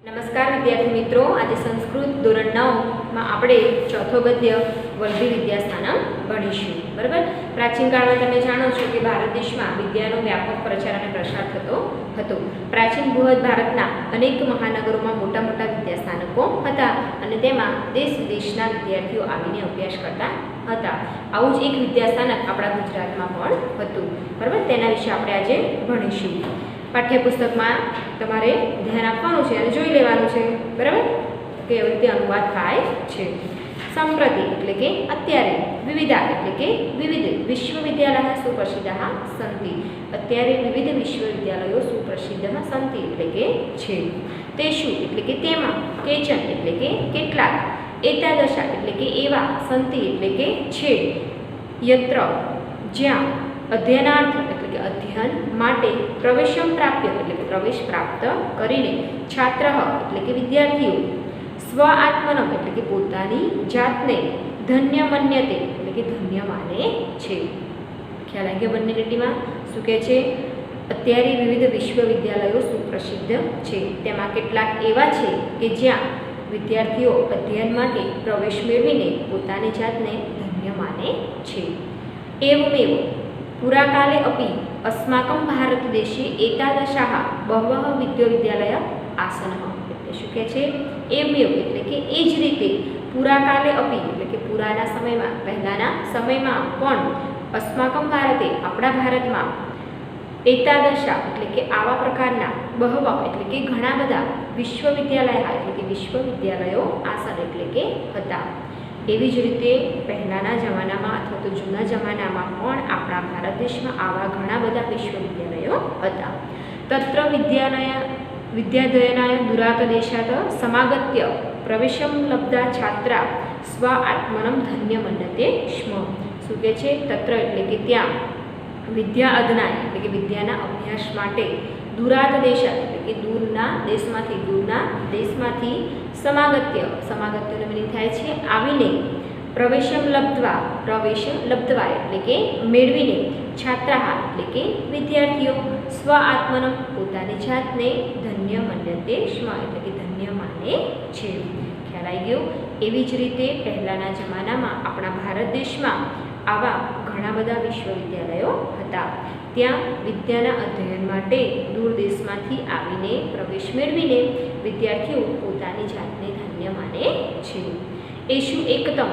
નમસ્કાર વિદ્યાર્થી મિત્રો, આજે સંસ્કૃત ધોરણ 9 માં આપણે ચોથો ગદ્ય વલ્લભી વિદ્યાસ્થાનમ ભણીશું. બરાબર. પ્રાચીન કાળમાં તમે જાણો છો કે ભારત દેશમાં વિદ્યાનો વ્યાપક પ્રચાર અને પ્રસાર થતો હતો. પ્રાચીન બૃહદ ભારતના અનેક મહાનગરોમાં મોટા મોટા વિદ્યાસ્થાનકો હતા અને તેમાં દેશ વિદેશના વિદ્યાર્થીઓ આવીને અભ્યાસ કરતા હતા. આવું જ એક વિદ્યાસ્થાનક આપણા ગુજરાતમાં પણ હતું. બરાબર. તેના વિશે આપણે આજે ભણીશું. પાઠ્યપુસ્તકમાં તમારે ધ્યાન આપવાનું છે અને જોઈ લેવાનું છે. બરાબર, કે એવી રીતે અનુવાદ થાય છે. સંપ્રતિ એટલે કે અત્યારે, વિવિધા એટલે કે વિવિધ વિશ્વવિદ્યાલય સુપ્રસિદ્ધ સંતિ, અત્યારે વિવિધ વિશ્વવિદ્યાલયો સુપ્રસિદ્ધ સંતિ એટલે કે છે. તેષુ એટલે કે તેમાં, કેચન એટલે કે કેટલાક, એતાદશા એટલે કે એવા, સંતિ એટલે કે છે, યત્ર જ્યાં, અધ્યયનાર્થ એટલે કે અધ્યયન માટે, પ્રવેશમ પ્રાપ્ય એટલે કે પ્રવેશ પ્રાપ્ત કરીને, છાત્ર એટલે કે વિદ્યાર્થીઓ, સ્વ આત્મનમ એટલે કે પોતાની જાતને, ધન્ય મન્યતે એટલે કે ધન્ય માને છે. ખ્યાલ આવી ગયો બંને લીટીમાં શું કહે છે? અત્યારે વિવિધ વિશ્વવિદ્યાલયો સુપ્રસિદ્ધ છે, તેમાં કેટલાક એવા છે કે જ્યાં વિદ્યાર્થીઓ અધ્યયન માટે પ્રવેશ મેળવીને પોતાની જાતને ધન્ય માને છે. એવમેવ પુરાકાલે અપી અસ્માકમ ભારત દેશે એતાદશાહ બહવઃ વિદ્યાવિદ્યાલય આસન. એટલે શું કહે છે? એવમેવ એટલે કે એ જ રીતે, પુરાકાલે અપી એટલે કે પુરાના સમયમાં, પહેલાંના સમયમાં પણ, અસ્માકમ ભારતે આપણા ભારતમાં, એતાદશા એટલે કે આવા પ્રકારના, બહવ એટલે કે ઘણા બધા, વિશ્વવિદ્યાલય એટલે કે વિશ્વવિદ્યાલયો, આસન એટલે કે હતા. એવી જ રીતે પહેલાંના જમાનામાં અથવા તો જૂના જમાનામાં પણ આપણા ભારત દેશમાં આવા ઘણા બધા વિશ્વવિદ્યાલયો હતા. તત્ર વિદ્યાધયનાય દુરાપદેશાત સમાગત્ય પ્રવેશમ લબ્ધા છાત્રા સ્વ આત્મનમ ધન્ય મન્યતે સ્મ. શું કહે છે? તત્ર એટલે કે ત્યાં, વિદ્યા અધનાય એટલે કે વિદ્યાના અભ્યાસ માટે, દુરાત દેશા એટલે કે દૂરના દેશમાંથી, સમાગત્યનો મિનિંગ થાય છે આવીને, પ્રવેશમ લબ્ધવા એટલે કે મેળવીને, છાત્રા એટલે કે વિદ્યાર્થીઓ, સ્વ આત્મનમ પોતાની જાતને, ધન્ય મન્યતે સ્મ એટલે કે ધન્ય માને છે. ખ્યાલ આવી ગયો? એવી જ રીતે પહેલાંના જમાનામાં આપણા ભારત દેશમાં આવા ઘણા બધા વિશ્વવિદ્યાલયો હતા. ત્યાં વિદ્યાના અધ્યયન માટે દૂર દેશમાંથી આવીને પ્રવેશ મેળવીને વિદ્યાર્થીઓ પોતાની જાતને ધન્ય માને છે. એશુ એકતમ,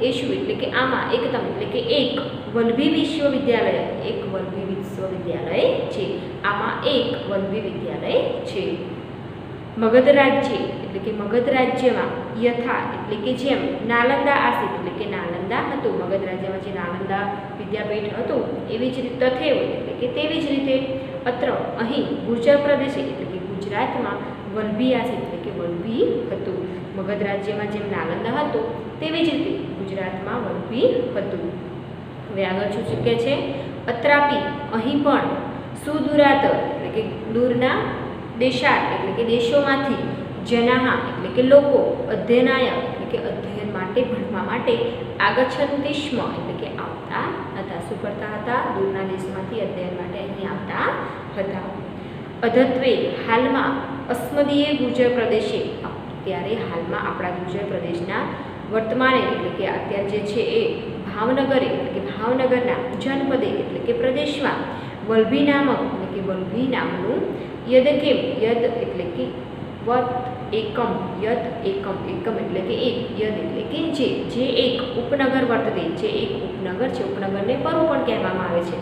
એશુ એટલે કે આમાં, એકતમ એટલે કે એક, વલ્લભી વિશ્વવિદ્યાલય એક વલ્લભી વિશ્વવિદ્યાલય છે. આમાં એક વલ્લભી વિદ્યાલય છે. મગધ રાજ્ય એટલે કે મગધ રાજ્યમાં, યથા એટલે કે જેમ, નાલંદા આસિત એટલે કે નાલંદા હતું, મગધ રાજ્યમાં જે નાલંદા વિદ્યાપીઠ હતું એવી જ રીતે, તથૈવ એટલે કે તેવી જ રીતે, અત્ર અહીં, ગુર્જર પ્રદેશ એટલે કે ગુજરાતમાં, વલ્લભી આસિત એટલે કે વલ્લભી હતું. મગધ રાજ્યમાં જેમ નાલંદા હતું તેવી જ રીતે ગુજરાતમાં વલ્લભી હતું. હવે આગળ શું શીખે છે? અત્રાપી અહીં પણ, સુદૂરાત એટલે કે દૂરના, દેશાત એટલે કે દેશોમાંથી, જનાહા એટલે કે લોકો, અધ્યયનાય એટલે કે અધ્યયન માટે, ભણવા માટે, આગચ્છન્તિ સ્મ એટલે કે આવતા હતા. શું કરતા હતા? દૂરના દેશમાંથી અધ્યયન માટે અહીં આવતા હતા. અધત્વે હાલમાં, અસ્મદીય ગુર્જર પ્રદેશે અત્યારે હાલમાં આપણા ગુર્જર પ્રદેશના, વર્તમાને એટલે કે અત્યારે જે છે એ, ભાવનગરે એટલે કે ભાવનગરના, જનપદે એટલે કે પ્રદેશમાં, વલ્લભી નામક એટલે કે વલ્લભી નામનું, યદકેમ યદ એટલે કે વત એકમ, યદ એકમ એકમ એટલે કે એક, યદ એટલે કે જે એક, ઉપનગર વર્તતે જે એક ઉપનગર છે, ઉપનગરને પરુ પણ કહેવામાં આવે છે.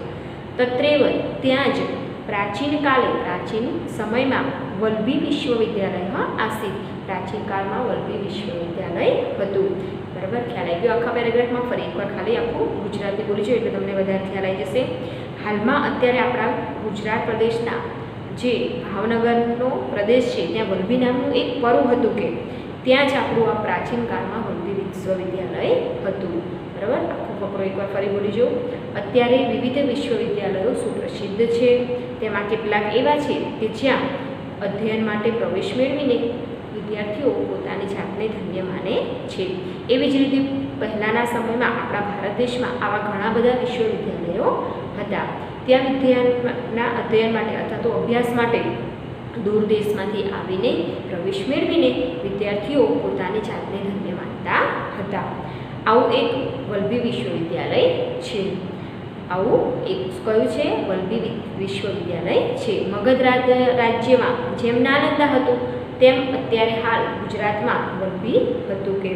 તત્રેવ ત્યાં જ, પ્રાચીન કાલે પ્રાચીન સમયમાં, વલ્લભી વિશ્વવિદ્યાલય આસિત પ્રાચીન કાળમાં વલ્લભી વિશ્વવિદ્યાલય હતું. બરાબર. ખ્યાલ આવી ગયો? આખા પેરેગ્રાફમાં ફરી એકવાર ખાલી આખું ગુજરાતી બોલી જોઈએ એટલે તમને વધારે ખ્યાલ આવી જશે. હાલમાં અત્યારે આપણા ગુજરાત પ્રદેશના જે ભાવનગરનો પ્રદેશ છે ત્યાં વલ્લભી નામનું એક પરુ હતું કે ત્યાં જ આપણું આ પ્રાચીન કાળમાં વલ્લભી વિશ્વવિદ્યાલય હતું. બરાબર. આખો ફકરો એકવાર ફરી બોલી જો. અત્યારે વિવિધ વિશ્વવિદ્યાલયો સુપ્રસિદ્ધ છે, તેમાં કેટલાક એવા છે કે જ્યાં અધ્યયન માટે પ્રવેશ મેળવીને વિદ્યાર્થીઓ પોતાની જાતને ધન્ય માને છે. એવી જ રીતે પહેલાંના સમયમાં આપણા ભારત દેશમાં આવા ઘણા બધા વિશ્વવિદ્યાલયો હતા. ત્યાં વિદ્યાના અધ્યયન માટે અથવા તો અભ્યાસ માટે દૂર દેશમાંથી આવીને પ્રવેશ મેળવીને વિદ્યાર્થીઓ પોતાની જાતને ધન્ય માનતા હતા. આવું એક વલ્લભી વિશ્વવિદ્યાલય છે. આવું એક કયું છે? વલ્લભી વિશ્વવિદ્યાલય છે. મગધ રાજ્યમાં જેમ નાલંદા હતું તેમ અત્યારે હાલ ગુજરાતમાં વલ્લભી હતું. કે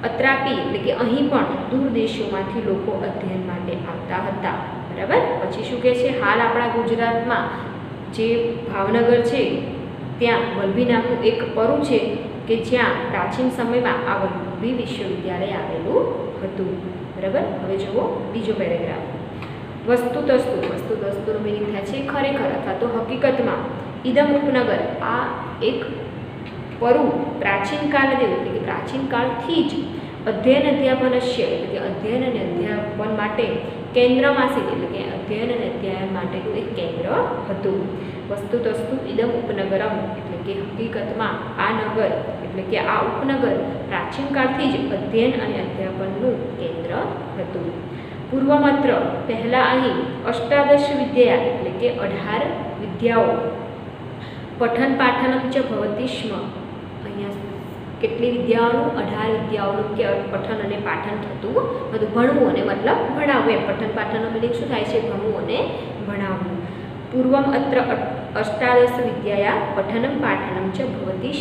અત્રાપી એટલે કે અહીં પણ દૂર દેશોમાંથી લોકો અધ્યયન માટે આવતા હતા. બરાબર. પછી શું કહે છે? હાલ આપણા ગુજરાતમાં જે ભાવનગર છે ત્યાં વલ્લભી નામનું એક પરુ છે કે જ્યાં પ્રાચીન સમયમાં આ વલ્લભી વિશ્વવિદ્યાલય આવેલું હતું. બરાબર. હવે જુઓ બીજો પેરેગ્રાફ. વસ્તુતસ્તુનો મિનિંગ થાય છે ખરેખર અથવા તો હકીકતમાં. ઇદમ ઉપનગર આ એક પરુ પ્રાચીન કાળદેવ એટલે કે પ્રાચીન કાળથી જ અધ્યયન અધ્યાપનસ્ય એટલે કે અધ્યયન અને અધ્યાપન માટે કેન્દ્રમાસિત એટલે કે અધ્યયન અને અધ્યાયન માટેનું એક કેન્દ્ર હતું. વસ્તુતસ્તુ ઇદમ ઉપનગરમ એટલે કે હકીકતમાં આ નગર એટલે કે આ ઉપનગર પ્રાચીન કાળથી જ અધ્યયન અને અધ્યાપનનું કેન્દ્ર હતું. પૂર્વમાત્ર પહેલાં અહીં અષ્ટાદશ વિદ્યા એટલે કે 18 વિદ્યાઓ પઠન પાઠનમ ચ ભવતી સ્મ. અહીંયા કેટલી વિદ્યાઓનું? 18 વિદ્યાઓનું કે પઠન અને પાઠન થતું હતું. ભણવું અને મતલબ ભણાવવું એમ. પઠન પાઠનનો મિનિંગ શું થાય છે? ભણવું અને ભણાવવું. પૂર્વમ અત્ર અષ્ટાદશ વિદ્યાયા પઠનમ પાઠનમ ચ ભવતી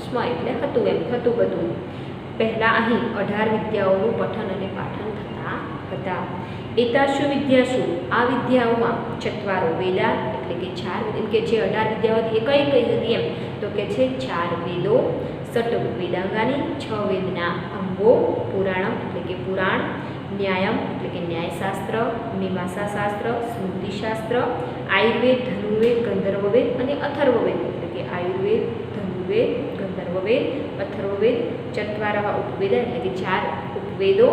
સ્મ એટલે હતું એમ, થતું હતું. પહેલાં અહીં 18 વિદ્યાઓનું પઠન અને પાઠન થતા હતા. એતાશુ વિદ્યાશુ આ વિદ્યાઓમાં ચત્વારો વેદા એટલે કે 4 એમ કે જે 18 વિદ્યાઓ હતી એ કઈ હતી એમ તો કે છે 4 વેદો, સટ વેદાંગાની 6 વેદના અંગો, પુરાણમ એટલે કે પુરાણ, ન્યાયમ એટલે કે ન્યાયશાસ્ત્ર, મીમાંસા શાસ્ત્ર, સ્મૃતિશાસ્ત્ર, આયુર્વેદ, ધનુર્વેદ, ગંધર્વવેદ અને અથર્વવેદ એટલે કે આયુર્વેદ, ધનુર્વેદ, ગંધર્વવેદ, અથર્વવેદ, ચત્વારઃ ઉપવેદ એટલે કે 4 ઉપવેદો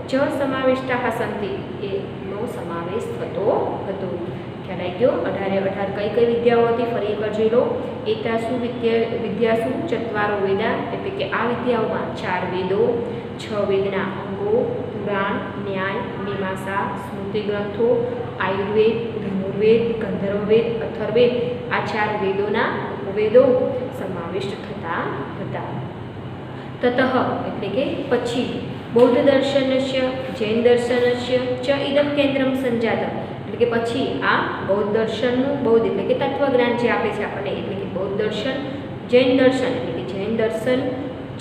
ચ સમાવિષ્ટાઃ સંતિ એનો સમાવેશ થતો હતો. ખ્યાલ આવી ગયો? 18 કઈ કઈ વિદ્યાઓ હતી? ફરી એકવાર જોઈ લો. એતાસુ વિદ્યાસુ ચત્વારો વેદા એટલે કે આ વિદ્યાઓમાં 4 વેદો, 6 વેદના અંગો, પુરાણ, ન્યાય, મીમાંસા, સ્મૃતિ ગ્રંથો, આયુર્વેદ, ધનુર્વેદ, ગંધર્વવેદ, અથર્વવેદ આ 4 વેદોના ઉપવેદો સમાવિષ્ટ થતા હતા. તતઃ એટલે કે પછી બૌદ્ધ દર્શનસ્ય જૈન દર્શનસ્ય ચ ઇદમ કેન્દ્રમ સંજાતમ એટલે કે પછી આ બૌદ્ધ દર્શનનું બૌદ્ધ એટલે કે તત્વજ્ઞાન જે આપે છે આપણને એટલે કે બૌદ્ધ દર્શન, જૈન દર્શન એટલે કે જૈન દર્શન,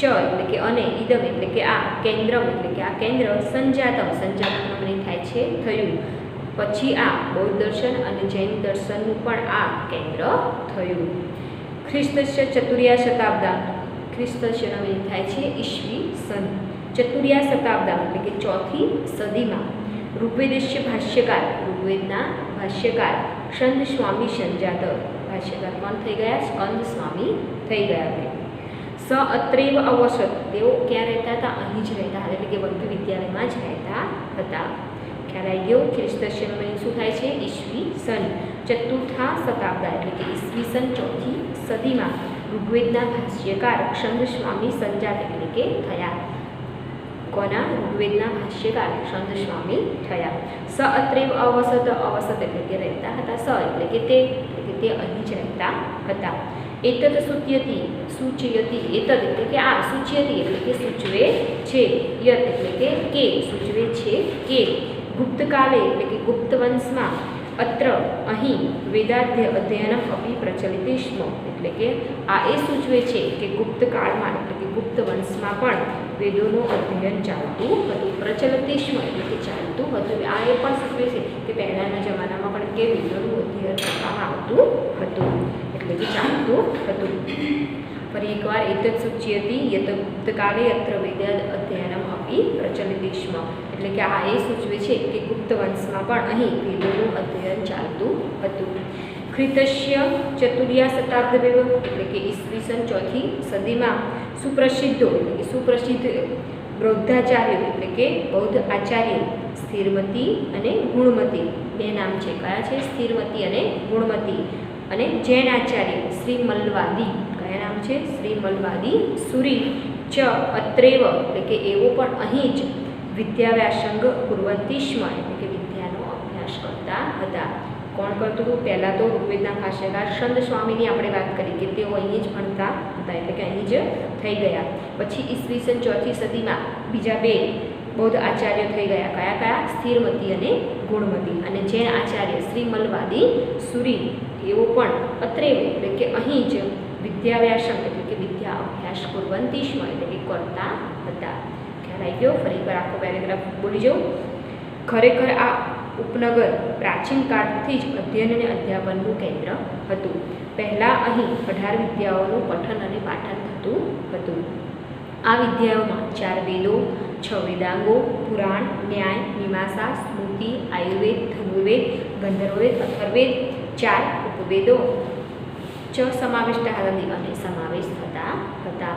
ચ એટલે કે અને ઇદમ એટલે કે આ કેન્દ્રમ એટલે કે આ કેન્દ્ર સંજાતમનો મિનિંગ થાય છે થયું. પછી આ બૌદ્ધ દર્શન અને જૈન દર્શનનું પણ આ કેન્દ્ર થયું. ખ્રિસ્તસ્ય ચતુર્યા શતાબ્દા ખ્રિસ્તસ્યનો મિનિંગ થાય છે ઈસવી સન. ચતુર્યા શતાબ્દા એટલે કે 4th સદીમાં ઋગ્વેદસ્ય ભાષ્યકાર ઋગ્વેદના ભાષ્યકાર સ્કંદ સ્વામી સંજાત ભાષ્યકાર કોણ થઈ ગયા? સ્કંદ સ્વામી થઈ ગયા. સ અત્રેવ અવસત તેઓ ક્યાં રહેતા હતા? અહીં જ રહેતા હતા એટલે કે વલ્લભી વિદ્યાલયમાં જ રહેતા હતા. ખ્યાલ આવી ગયો? ખ્રિસ્તસ્યનો મિનિંગ શું થાય છે? ઈસવી સન. ચતુર્થા શતાબ્દા એટલે કે ઈસવી સન 4th સદીમાં ઋગ્વેદના ભાષ્યકાર સ્કંદ સ્વામી સંજાત એટલે કે થયા. કોના? ઋગ્વેદના ભાષ્યકાર સ્કંદ સ્વામી થયા. સ અત્રેવ અવસત એટલે કે રહેતા હતા. સ એટલે કે તે અહીં જ રહેતા હતા. એતદ સૂચયતિ એતદ એટલે કે આ સૂચયતિ એટલે કે સૂચવે છે. યત એટલે કે સૂચવે છે કે ગુપ્તકાલે એટલે કે ગુપ્ત વંશમાં અત્ર અહીં વેદાધ્ય અધ્યયનમ અપી પ્રચલિત સ્મ એટલે કે આ એ સૂચવે છે કે ગુપ્ત કાળમાં એટલે કે ગુપ્ત વંશમાં પણ વેદોનું અધ્યયન ચાલતું હતું. પ્રચલિત સ્મ એટલે કે ચાલતું હતું. આ એ પણ સૂચવે છે કે પહેલાંના જમાનામાં પણ કે વેદોનું અધ્યયન કરવામાં આવતું હતું એટલે કે ચાલતું હતું. ફરી એકવાર એતદ સૂચ્યતિ યત ગુપ્તકાલે અત્ર વેદાદ અધ્યયનમ અપી પ્રચલિત સ્મ એટલે કે આ એ સૂચવે છે કે ગુપ્ત વંશમાં પણ અહીં વેદોનું અધ્યયન ચાલતું હતું. ખ્રિતસ્ય ચતુર્યા શતાબ્દવેવ એટલે કે ઈસવીસન 4th સદીમાં સુપ્રસિદ્ધ બૌદ્ધાચાર્યો એટલે કે બૌદ્ધ આચાર્યો સ્થિરમતી અને ગુણમતી બે નામ છે. કયા છે? સ્થિરમતી અને ગુણમતી. અને જૈન આચાર્ય શ્રી મલ્લવાદી કયા નામ છે? શ્રી મલ્લવાદી સુરી ચ અત્રેવ એટલે કે એવો પણ અહીં જ વિદ્યાવ્યાસંગ કુર્વંતી સ્મ એટલે કે વિદ્યાનો અભ્યાસ કરતા હતા. કોણ કરતું હતું? પહેલાં તો ઋગ્વેદના ભાષ્યકાર છંદ સ્વામીની આપણે વાત કરી કે તેઓ અહીં જ ભણતા હતા, એટલે કે અહીં જ થઈ ગયા. પછી ઈસવીસન 4મી સદીમાં બીજા બે બૌદ્ધ આચાર્ય થઈ ગયા. કયા કયા? સ્થિરમતી અને ગુણમતી. અને જૈન આચાર્ય શ્રી મલવાદી સુરી એવો પણ અત્રેવ એટલે કે અહીં જ વિદ્યાવ્યાસમ એટલે કે વિદ્યા અભ્યાસ કુર્વંતીશ્મ એટલે કે કરતા હતા. ખ્યાલ આવી ગયો? ફરી એકવાર આખો પેરેગ્રાફ બોલી જાઉં. ખરેખર આ ઉપનગર પ્રાચીન કાળથી જ અધ્યયન અને અધ્યાપનનું કેન્દ્ર હતું. પહેલાં અહીં 18 વિદ્યાઓનું પઠન અને પાઠન થતું હતું. આ વિદ્યાઓમાં 4 વેદો, 6 વેદાંગો, પુરાણ, ન્યાય, મીમાંસા, સ્મૃતિ, આયુર્વેદ, ધનુર્વેદ, ગંધર્વવેદ, અથર્વવેદ, 4 ઉપવેદો સમાવિષ્ટ અને સમાવેશ થતા હતા.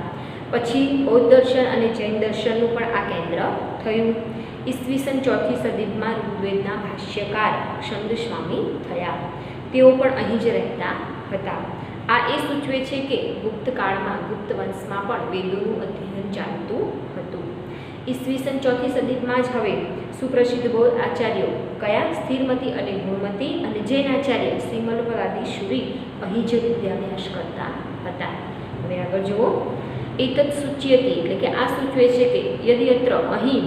પછી બૌદ્ધ દર્શન અને જૈન દર્શનનું પણ આ કેન્દ્ર થયું. ઈસવીસન 4મી સદીમાં ઋગ્વેદના ભાષ્યકાર છંદ સ્વામી થયા. તેઓ પણ અહીં જ રહેતા હતા. આ એ સૂચવે છે કે ગુપ્ત કાળમાં ગુપ્ત વંશમાં પણ વેદોનું અધ્યયન ચાલતું હતું. ઈસવીસન 4મી સદીમાં જ હવે સુપ્રસિદ્ધ બૌદ્ધ આચાર્યો કયા? સ્થિરમતી અને ગુણમતી અને જૈન આચાર્ય શ્રીમલવાદી શુરી અહીં જ વિદ્યાભ્યાસ કરતા હતા. હવે આગળ જુઓ. એતત સૂચ્યતી એટલે કે આ સૂચવે છે કે યદ્યત્ર અહીં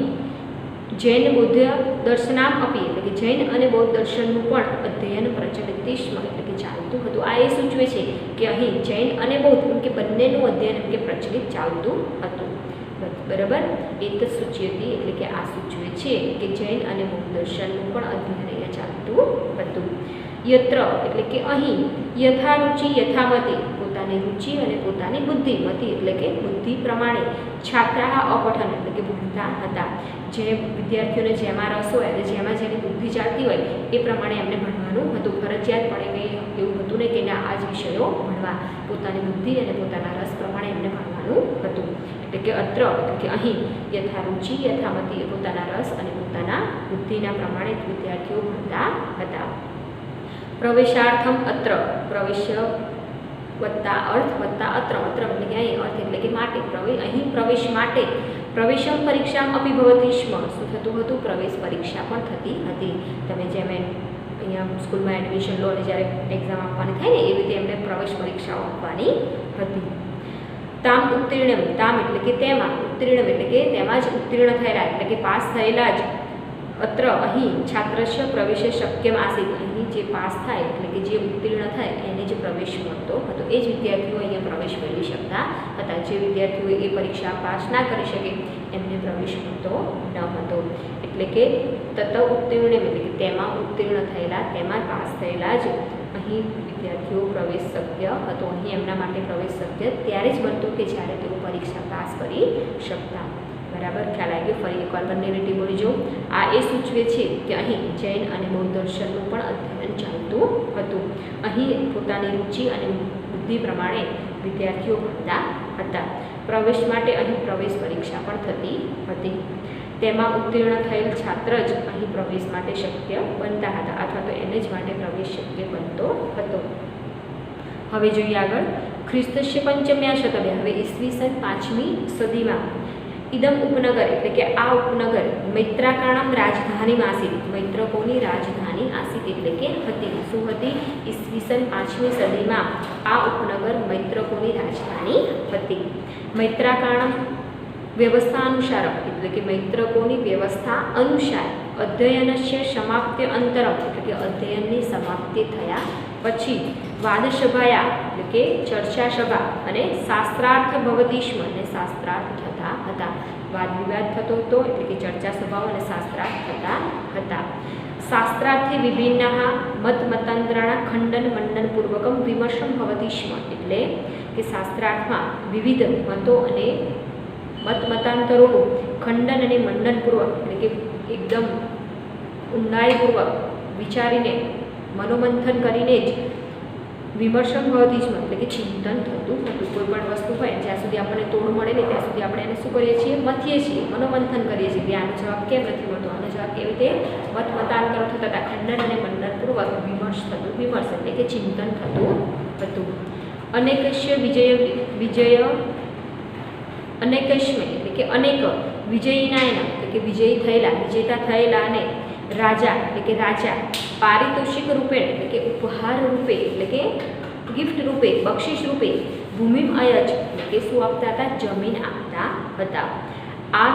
જૈન બૌદ્ધ દર્શનામ અપી એટલે કે જૈન અને બૌદ્ધ દર્શનનું પણ અધ્યયન પ્રચલિતિષ્મ એટલે કે ચાલતું હતું. આ એ સૂચવે છે કે અહીં જૈન અને બૌદ્ધ એમ કે બંનેનું અધ્યયન એમ કે પ્રચલિત ચાલતું હતું. બરાબર? એતત સૂચ્યતી એટલે કે આ સૂચવે છે કે જૈન અને બૌદ્ધ દર્શનનું પણ અધ્યયન અહીંયા ચાલતું હતું. યત્ર એટલે કે અહીં યથા રુચિ યથામતી પોતાની રુચિ અને પોતાની બુદ્ધિમતી એટલે કે બુદ્ધિ પ્રમાણે છાત્રા અપઠન એટલે કે ભણતા હતા. જે વિદ્યાર્થીઓને જેમાં રસ હોય અને જેમાં જેની બુદ્ધિ ચાલતી હોય એ પ્રમાણે એમને ભણવાનું હતું. ફરજિયાતપણે કંઈ એવું હતું નહીં કે આ જ વિષયો ભણવા. પોતાની બુદ્ધિ અને પોતાના રસ પ્રમાણે એમને ભણવાનું હતું. એટલે કે અત્ર એટલે કે અહીં યથા રુચિ યથામતી પોતાના રસ અને પોતાના બુદ્ધિના પ્રમાણે વિદ્યાર્થીઓ ભણતા હતા. પ્રવેશાર્થમ અત્ર પ્રવેશ વત્તા અર્થ વત્તા અત્ર અત્ર એટલે કે અહીં અર્થ એટલે કે માટે અહીં પ્રવેશ માટે પ્રવેશમ પરીક્ષા અપી ભવતી સ્મ શું થતું હતું? પ્રવેશ પરીક્ષા પણ થતી હતી. તમે જેમ અહીંયા સ્કૂલમાં એડમિશન લો અને જ્યારે એક્ઝામ આપવાની થાય ને એવી રીતે એમને પ્રવેશ પરીક્ષાઓ આપવાની હતી. તામ ઉત્તીર્ણમ તામ એટલે કે તેમાં ઉત્તીર્ણમ એટલે કે તેમાં જ ઉત્તીર્ણ થયેલા એટલે કે પાસ થયેલા જ અત્ર અહીં છાત્રસ્ય પ્રવેશે શક્યમ આસિત અહીં જે પાસ થાય એટલે કે જે ઉત્તીર્ણ થાય એને જ પ્રવેશ મળતો હતો. એ જ વિદ્યાર્થીઓ અહીંયા પ્રવેશ મેળવી શકતા હતા. જે વિદ્યાર્થીઓ એ પરીક્ષા પાસ ના કરી શકે એમને પ્રવેશ મળતો ન હતો. એટલે કે તત ઉત્તીર્ણ એટલે કે તેમાં ઉત્તીર્ણ થયેલા તેમાં પાસ થયેલા જ અહીં વિદ્યાર્થીઓ પ્રવેશ શક્ય હતો. અહીં એમના માટે પ્રવેશ શક્ય ત્યારે જ બનતો કે જ્યારે તેઓ પરીક્ષા પાસ કરી શકતા. બરાબર? ખ્યાલ આવી ગયો? ફરી એકવાર બંને રીતે બોલી જાઉં. આ એ સૂચવે છે કે અહીં જૈન અને બૌદ્ધ દર્શનનું પણ અધ્યયન ચાલતું હતું. અહીં પોતાની રુચિ અને બુદ્ધિ પ્રમાણે વિદ્યાર્થીઓ ભણતા હતા. પ્રવેશ માટે અહીં પ્રવેશ પરીક્ષા પણ થતી હતી. તેમાં ઉત્તીર્ણ થયેલ છાત્ર જ અહીં પ્રવેશ માટે શક્ય બનતા હતા અથવા તો એને જ માટે પ્રવેશ શક્ય બનતો હતો. હવે જોઈએ આગળ. ખ્રિસ્તસ્ય પંચમ્યા શતકે હવે ઈસવીસન 5મી સદીમાં ઇદમ ઉપનગર એટલે કે આ ઉપનગર મૈત્રાકાણમ રાજધાની આસિત મૈત્રકોની રાજધાની આસિત એટલે કે હતી. શું હતી? ઈસવીસન 5મી સદીમાં આ ઉપનગર મૈત્રકોની રાજધાની હતી. મૈત્રાકાણમ વ્યવસ્થા અનુસાર એટલે કે મૈત્રકોની વ્યવસ્થા અનુસાર અધ્યયનસ્ય સમાપ્તિ અંતરમ એટલે કે અધ્યયનની સમાપ્તિ થયા પછી વાદસભાયા એટલે કે ચર્ચા સભા અને શાસ્ત્રાર્થ ભવતીષ્મ અને શાસ્ત્રાર્થ થતા હતા. વાદ વિવાદ થતો હતો એટલે કે ચર્ચા સભાઓ અને શાસ્ત્રાર્થ થતા હતા. શાસ્ત્રાર્થે વિભિન્ન મત મતાંતરાણા ખંડન મંડન પૂર્વકમ વિમર્શમ ભવતીષ્મ એટલે કે શાસ્ત્રાર્થમાં વિવિધ મતો અને મત મતાંતરોનું ખંડન અને મંડનપૂર્વક એટલે કે એકદમ ઊંડાઈપૂર્વક વિચારીને મનોમંથન કરીને જ વિમર્શન ભવતીષ્મ એટલે કે ચિંતન થતું હતું. કોઈ પણ વસ્તુ હોય જ્યાં સુધી આપણને તોડ મળે ને ત્યાં સુધી આપણે એને શું કરીએ છીએ? મથીએ છીએ, મનોમંથન કરીએ છીએ કે આનો જવાબ કેમ નથી મળતો, આનો જવાબ કેવી રીતે મત મતાંતરો થતા હતા. ખંડન અને મંડનપૂર્વક વિમર્શ થતું. વિમર્શ એટલે કે ચિંતન થતું હતું. અનેકસ્ય અનેકસ્મે એટલે કે અનેક વિજયીનાયના એટલે કે વિજયી થયેલા વિજેતા થયેલા અને રાજા એટલે કે રાજા પારિતોષિક રૂપે એટલે કે ઉપહાર રૂપે એટલે કે ગિફ્ટ રૂપે બક્ષિસ રૂપે ભૂમિ અયજ એટલે કે શું આપતા હતા? જમીન આપતા હતા. આ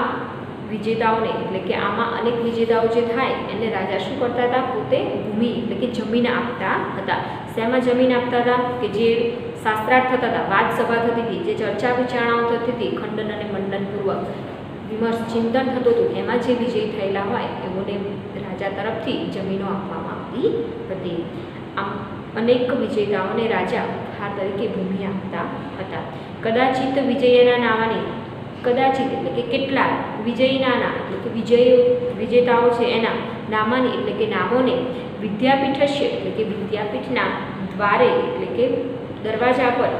વિજેતાઓને એટલે કે આમાં અનેક વિજેતાઓ જે થાય એને રાજા શું કરતા હતા? પોતે ભૂમિ એટલે કે જમીન આપતા હતા. શેમાં જમીન આપતા હતા? કે જે શાસ્ત્રાર્થ થતા હતા, વાદ સભા થતી હતી, જે ચર્ચા વિચારણાઓ થતી હતી, ખંડન અને મંડનપૂર્વક વિમર્શ ચિંતન થતું હતું, એમાં જે વિજય થયેલા હોય એઓને રાજા તરફથી જમીનો આપવામાં આવતી હતી. આમ અનેક વિજેતાઓને રાજા ઉપહાર તરીકે ભૂમિ આપતા હતા. કદાચિત વિજયના નામાની, કદાચિત એટલે કે કેટલાક, વિજયીના એટલે કે વિજેતાઓ છે એના નામાની એટલે કે નામોને વિદ્યાપીઠસ્ય એટલે કે વિદ્યાપીઠના દ્વારે એટલે કે દરવાજા પર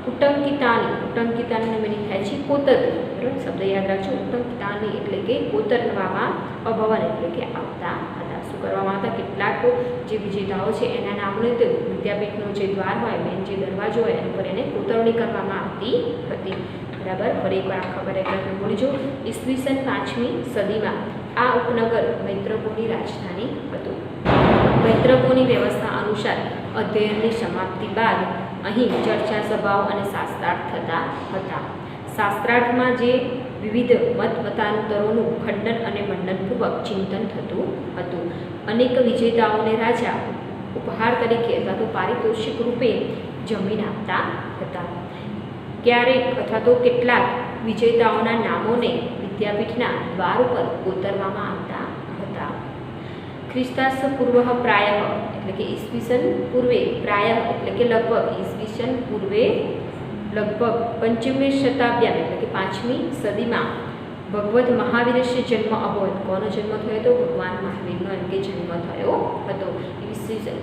ઉટંકિતાની મિનિંગ થાય છે કોતરવું. બરાબર, શબ્દ યાદ રાખજો. ઉટંકિતાની એટલે કે કોતરવામાં અભવન એટલે કે આવતા હતા. શું કરવામાં આવતા? કેટલાક જે વિજેતાઓ છે એના નામને તે વિદ્યાપીઠનો જે દ્વાર હોય, મેન જે દરવાજો હોય એના પર એને કોતરણી કરવામાં આવતી હતી. બરાબર, ફરી એકવાર આખા પેરેગ્રાફને બોલીજો. ઈસવીસન 5મી સદીમાં આ ઉપનગર મૈત્રકોની રાજધાની હતું. મૈત્રકોની વ્યવસ્થા અનુસાર અધ્યયનની સમાપ્તિ બાદ અહીં ચર્ચા સભાઓ અને શાસ્ત્રાર્થ થતા હતા. શાસ્ત્રાર્થમાં જે વિવિધ મતાંતરોનું ખંડન અને મંડનપૂર્વક ચિંતન થતું હતું. અનેક વિજેતાઓને રાજા ઉપહાર તરીકે અથવા તો પારિતોષિક રૂપે જમીન આપતા હતા. ક્યારેક અથવા તો કેટલાક વિજેતાઓના નામોને વિદ્યાપીઠના દ્વાર ઉપર કોતરવામાં આવતા હતા. ખ્રિસ્તાસ પૂર્વ પ્રાય એટલે કે ઈસવીસન પૂર્વે, પ્રાય એટલે કે લગભગ, ઈસવીસન પૂર્વે લગભગ 5મી શતાબ્દીમાં એટલે કે 5મી સદીમાં ભગવદ મહાવીરસ્ય જન્મ અભવત. કોનો જન્મ થયો હતો? ભગવાન મહાવીરનો એમ કે જન્મ થયો હતો. ઈસવીસન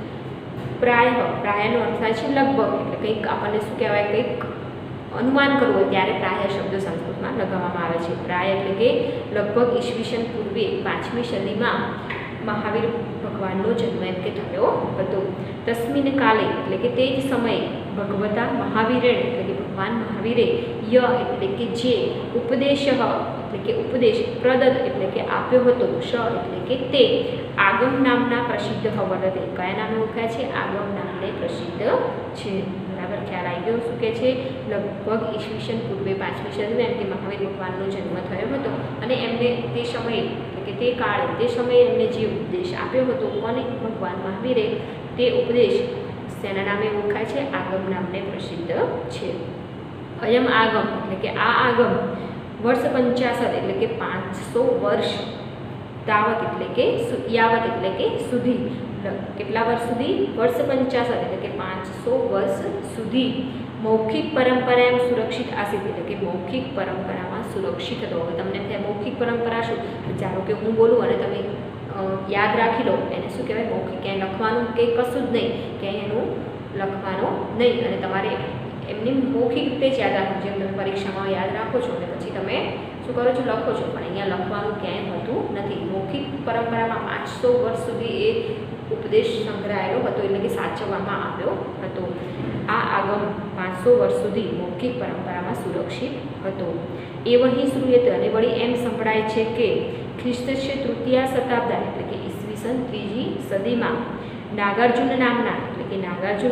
પ્રાયનો અર્થ થાય છે લગભગ, એટલે કંઈક આપણને શું કહેવાય, કંઈક અનુમાન કરવું હોય ત્યારે પ્રાય શબ્દ સંસ્કૃતમાં લગાવવામાં આવે છે. પ્રાય એટલે કે લગભગ ઈસવીસન પૂર્વે 5મી સદીમાં મહાવીર ભગવાનનો જન્મ એમ કે થયો હતો. તસ્મિન કાલે એટલે કે તે જ સમયે ભગવતા મહાવીરે એટલે કે ભગવાન મહાવીરે એટલે કે જે ઉપદેશ એટલે કે ઉપદેશ પ્રદત્ત એટલે કે આપ્યો હતો, એટલે કે તે આગમ નામના પ્રસિદ્ધ વર્તતે. કયા નામે ઓળખાય છે? આગમ નામને પ્રસિદ્ધ છે. બરાબર, ખ્યાલ આવી ગયો. શું કહે છે? લગભગ ઈસવીસન પૂર્વે 5મી સદીમાં એમ કે મહાવીર ભગવાનનો જન્મ થયો હતો અને એમને તે સમયે એટલે કે તે કાળે તે સમયે એમને જે ઉપદેશ આપ્યો હતો, કોને? ભગવાન મહાવીરે. તે ઉપદેશ શેના નામે ઓળખાય છે? આગમ નામને પ્રસિદ્ધ છે. અયમ આગમ એટલે કે આ આગમ વર્ષ 50 એટલે કે 500 વર્ષ, તાવત એટલે કે યાવત એટલે કે સુધી, કેટલા વર્ષ સુધી? વર્ષ 50 એટલે કે 500 વર્ષ સુધી મૌખિક પરંપરા એમ સુરક્ષિત આસિત એટલે કે મૌખિક પરંપરામાં સુરક્ષિત હતો. હવે તમને ત્યાં મૌખિક પરંપરા શું? ધારો કે હું બોલું અને તમે યાદ રાખી લો, એને શું કહેવાય? મૌખિક. ક્યાંય લખવાનું કે કશું જ નહીં, ક્યાંય એનું લખવાનું નહીં અને તમારે એમની મૌખિક રીતે જ યાદ રાખવું. જેમ તમે પરીક્ષામાં યાદ રાખો છો અને પછી તમે શું કરો છો? લખો છો, પણ અહીંયા લખવાનું ક્યાંય હોતું નથી. મૌખિક પરંપરામાં 500 વર્ષ સુધી એ ઉપદેશ સંગ્રહાયેલો હતો એટલે કે સાચવવામાં આવ્યો હતો. આ આગમ 500 વર્ષ સુધી મૌખિક પરંપરામાં સુરક્ષિત હતો. એ વહી શ્રૂયત અને વળી એમ સંભળાય છે કે ખ્રિસ્તસ્ય તૃતીય શતાબ્દા એટલે કે ઈસવીસન 3જી સદીમાં નાગાર્જુન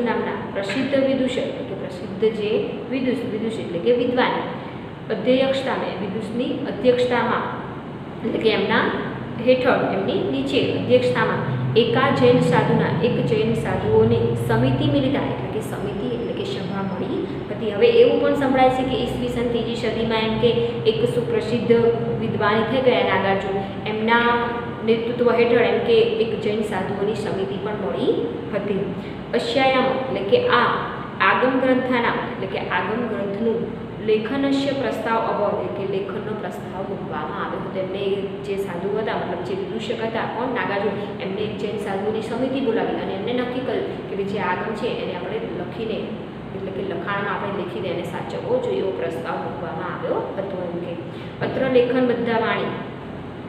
નામના પ્રસિદ્ધ વિદુષ એટલે કે પ્રસિદ્ધ જે વિદુષ એટલે કે વિદ્વાન અધ્યક્ષતામાં, વિદુષની અધ્યક્ષતામાં એટલે કે એમના હેઠળ, એમની નીચે અધ્યક્ષતામાં એક જૈન સાધુઓની સમિતિ મિલિતા એટલે કે સમિતિ એટલે કે સભા મળી હતી. હવે એવું પણ સંભળાય છે કે ઈસવીસન 3જી સદીમાં એમ કે એક સુપ્રસિદ્ધ વિદ્વાન થઈ ગયા નાગાર્જુન, એમના નેતૃત્વ હેઠળ એમ કે એક જૈન સાધુઓની સમિતિ પણ મળી હતી. અશ્યાયામ એટલે કે આ આગમ ગ્રંથાના એટલે કે આગમ ગ્રંથનું લેખનસ્ય પ્રસ્તાવ અભાવ એટલે કે લેખનનો પ્રસ્તાવ મૂકવામાં આવ્યો હતો. એમને જે સાધુ હતા, મતલબ જે વિદૂષક હતા, કોણ? નાગાર્જુન, એમને એક જૈન સાધુની સમિતિ બોલાવી અને એમને નક્કી કર્યું કે જે આગમ છે એને આપણે લખીને એટલે કે લખાણમાં આપણે લખીને એને સાચવવો જોઈએ એવો પ્રસ્તાવ મૂકવામાં આવ્યો હતો. એમ કે અત્ર લેખનબદ્ધા વાણી,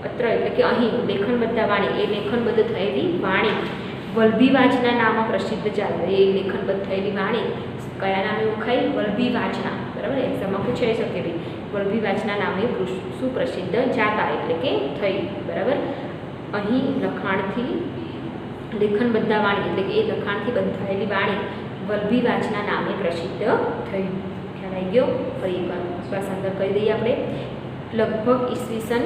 અત્ર એટલે કે અહીં લેખનબદ્ધા વાણી, એ લેખનબદ્ધ થયેલી વાણી વલ્લભી વાચના નામમાં પ્રસિદ્ધ ચાલે. એ લેખનબદ્ધ થયેલી વાણી કયા નામે ઓળખાય? વલ્લભી વાચના. બરાબર, એક્ઝામમાં પૂછાઈ શકે ભાઈ, વલ્લભી વાચના નામે સુપ્રસિદ્ધ જાતા એટલે કે થઈ. બરાબર, અહીં લખાણથી લેખન બધા વાણી એટલે કે એ લખાણથી બંધાયેલી વાણી વલ્લભી વાચના નામે પ્રસિદ્ધ થઈ. ખ્યાલ આવી ગયો? ફરી એકવાર શ્વાસાંતર કરી દઈએ આપણે. લગભગ ઈસવીસન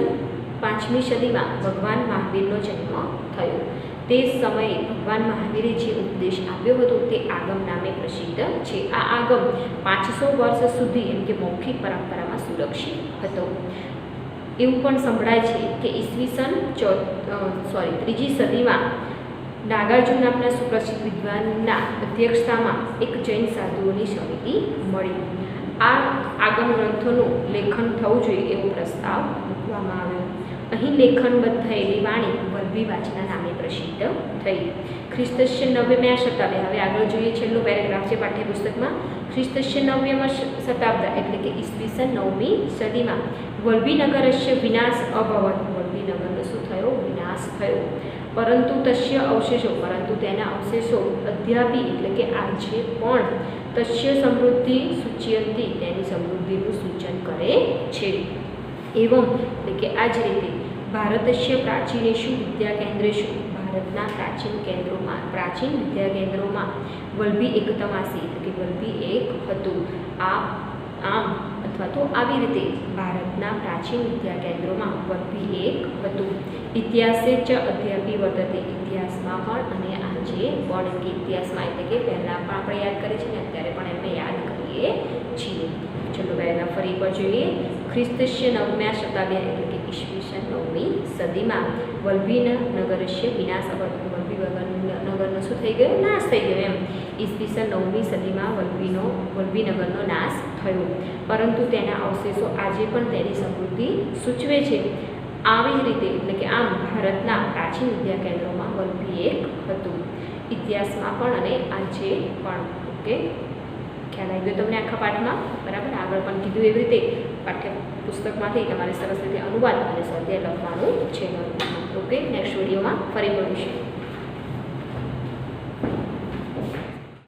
5મી સદીમાં ભગવાન મહાવીરનો જન્મ થયો. તે સમયે ભગવાન મહાવીરે જે ઉપદેશ આપ્યો હતો તે આગમ નામે પ્રસિદ્ધ છે. આ આગમ 500 વર્ષ સુધી એમ કે મૌખિક પરંપરામાં સુરક્ષિત હતો. એવું પણ સંભળાય છે કે ઈસવીસન 3જી સદીમાં નાગાર્જુન નામના સુપ્રસિદ્ધ વિદ્વાનના અધ્યક્ષતામાં એક જૈન સાધુઓની સમિતિ મળી. આ આગમ ગ્રંથોનું લેખન થવું જોઈએ એવો પ્રસ્તાવ મૂકવામાં આવ્યો. અહીં લેખનબદ્ધ થયેલી વાણી વલ્લભી વાચના નામે પ્રસિદ્ધ થઈ. ખ્રિસ્તસ્ય 9મી શતાબ્દે, હવે આગળ જોઈએ છેલ્લો પેરેગ્રાફ છે પાઠ્યપુસ્તકમાં. ખ્રિસ્તસ્ય 9મી શતાબ્દ એટલે કે ઈસવીસન 9મી સદીમાં વલ્લભીનગરસ્ય વિનાશ અભવત. વલ્લભીનગરનો શું થયો? વિનાશ થયો. પરંતુ તસ્ય અવશેષો, પરંતુ તેના અવશેષો અધ્યાપી એટલે કે આજે પણ તસ્ય સમૃદ્ધિ સૂચયંતી, તેની સમૃદ્ધિનું સૂચન કરે છે. એવમ એટલે કે આ જ રીતે ભારતસ્ય પ્રાચીનેષુ વિદ્યાકેન્દ્રેષુ, ભારતના પ્રાચીન વિદ્યાકેન્દ્રોમાં વલ્લભી એકતમાસી એટલે કે વલ્લભી એક હતું. આમ અથવા તો આવી રીતે ભારતના પ્રાચીન વિદ્યાકેન્દ્રોમાં વલ્લભી એક હતું. ઇતિહાસે ચ અધ્યાપી વર્તતે, ઇતિહાસમાં પણ અને આજે પણ, કે ઇતિહાસમાં એટલે કે પહેલાં પણ આપણે યાદ કરીએ છીએ ને અત્યારે પણ એમને યાદ કરીએ છીએ. ચલો પહેલાં ફરી પર જોઈએ. ખ્રિસ્તસ્ય 9મી શતાબ્દે એટલે કે ઈસવીસન 9મી સદીમાં વલ્લભીનગરસ્ય વિનાશ અભવત, વલ્લભીનગરનો શું થઈ ગયો? નાશ થઈ ગયો એમ. ઈસવીસન 9મી સદીમાં વલ્લભીનગરનો નાશ થયો, પરંતુ તેના અવશેષો આજે પણ તેની સમૃદ્ધિ સૂચવે છે. આવી જ રીતે એટલે કે આમ ભારતના પ્રાચીન વિદ્યાકેન્દ્રોમાં વલ્લભી એક હતું, ઇતિહાસમાં પણ અને આજે પણ. ઓકે, ખ્યાલ આવી ગયો તમને આખા પાઠમાં? બરાબર. આગળ પણ કીધું એવી રીતે પાઠ્યપુસ્તકમાંથી તમારે સરસ રીતે અનુવાદ અને સ્વાધ્યાય લખવાનું છે. ઓકે, નેક્સ્ટ વિડીયોમાં ફરી મળીશું.